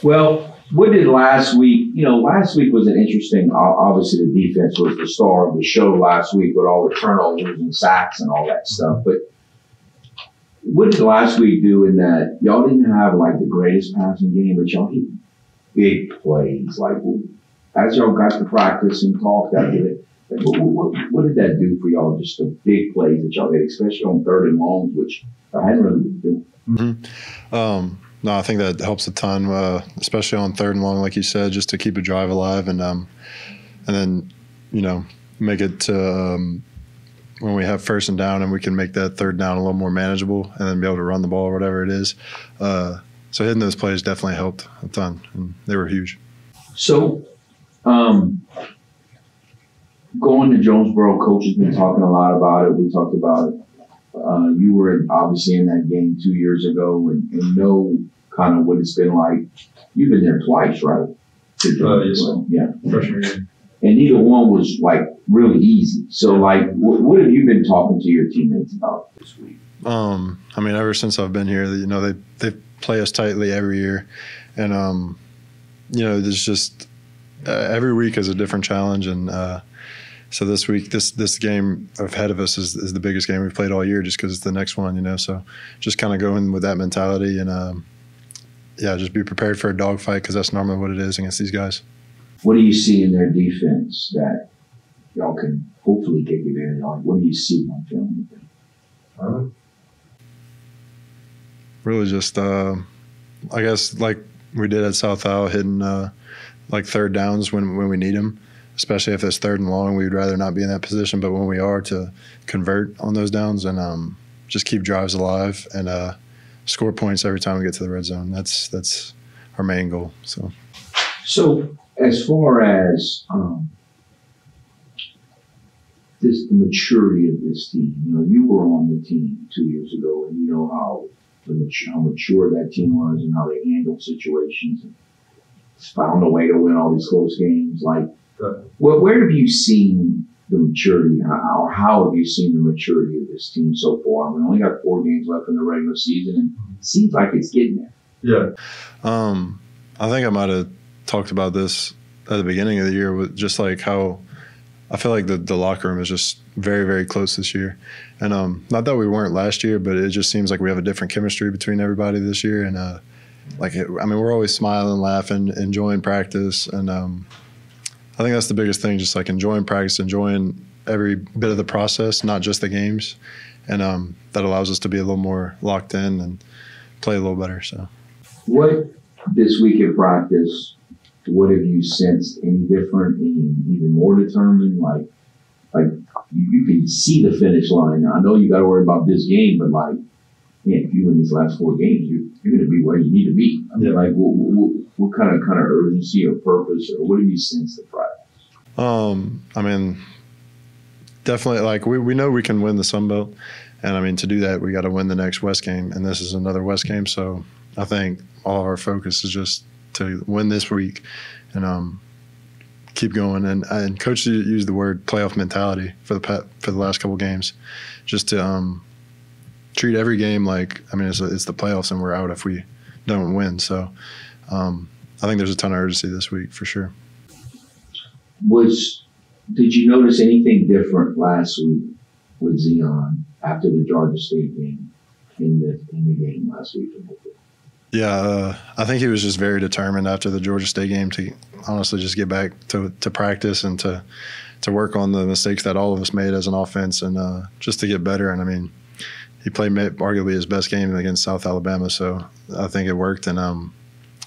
Well, what did last week? Last week was an interesting. Obviously, the defense was the star of the show last week with all the turnovers and sacks and all that stuff. But what did last week do in that y'all didn't have like the greatest passing game, but y'all hit big plays. Like as y'all got to practice and talked after it, like, what did that do for y'all? Just the big plays that y'all hit, especially on third and longs, which I hadn't really been doing. No, I think that helps a ton, especially on third and long, like you said, just to keep a drive alive and then make it to when we have first and down and we can make that third down a little more manageable and then be able to run the ball or whatever it is. So hitting those plays definitely helped a ton, and they were huge. So going to Jonesboro, Coach has been talking a lot about it. We talked about it. You were obviously in that game 2 years ago and know kind of what it's been like. You've been there twice, right? Yes. Yeah. Freshman year. And neither one was like really easy. So like, what have you been talking to your teammates about this week? Ever since I've been here, they play us tightly every year, and there's just every week is a different challenge, and so this week, this game ahead of us is the biggest game we've played all year, just because it's the next one, So just kind of go in with that mentality and just be prepared for a dogfight, because that's normally what it is against these guys. What do you see in their defense that y'all can hopefully take advantage of? What do you see on film? Really just, I guess, like we did at South Al, hitting like third downs when we need them, especially if it's third and long. We'd rather not be in that position, but when we are, to convert on those downs and just keep drives alive and score points every time we get to the red zone. That's our main goal. So as far as the maturity of this team, you were on the team 2 years ago, and you know how mature that team was and how they handled situations and found a way to win all these close games. Like, where have you seen the maturity, or how have you seen the maturity of this team so far? We only got 4 games left in the regular season, and it seems like it's getting there. Yeah. I think I might have talked about this at the beginning of the year, with just like how I feel like the locker room is just very, very close this year. And not that we weren't last year, but it just seems like we have a different chemistry between everybody this year. And we're always smiling, laughing, enjoying practice. And I think that's the biggest thing, just like enjoying practice, enjoying every bit of the process, not just the games. And that allows us to be a little more locked in and play a little better. So, what this week in practice, what have you sensed any different, even more determined? Like you can see the finish line. Now, I know you got to worry about this game, but if you win these last 4 games, you're going to be where you need to be. What kind of urgency or purpose, or what have you sensed in practice? Definitely, we know we can win the Sun Belt, and to do that, we got to win the next West game, and this is another West game. So I think all of our focus is just to win this week and keep going. And Coach used the word playoff mentality for the last couple games, just to treat every game like it's the playoffs and we're out if we don't win. So I think there's a ton of urgency this week for sure. Did you notice anything different last week with Zion after the Georgia State game in the game last week? Yeah, I think he was just very determined after the Georgia State game to honestly just get back to practice and to work on the mistakes that all of us made as an offense and just to get better. And he played arguably his best game against South Alabama, so I think it worked. And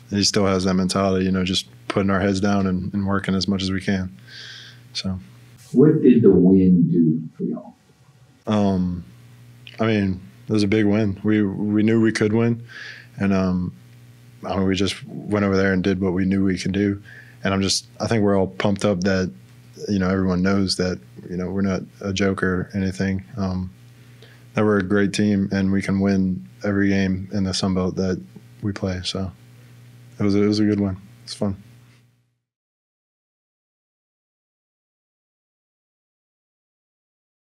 he still has that mentality, just putting our heads down and working as much as we can. So, what did the win do for y'all? It was a big win. We knew we could win. And we just went over there and did what we knew we could do. And I think we're all pumped up that, everyone knows that, we're not a joke or anything. That we're a great team and we can win every game in the Sun Belt that we play. So it was a good win. It's fun.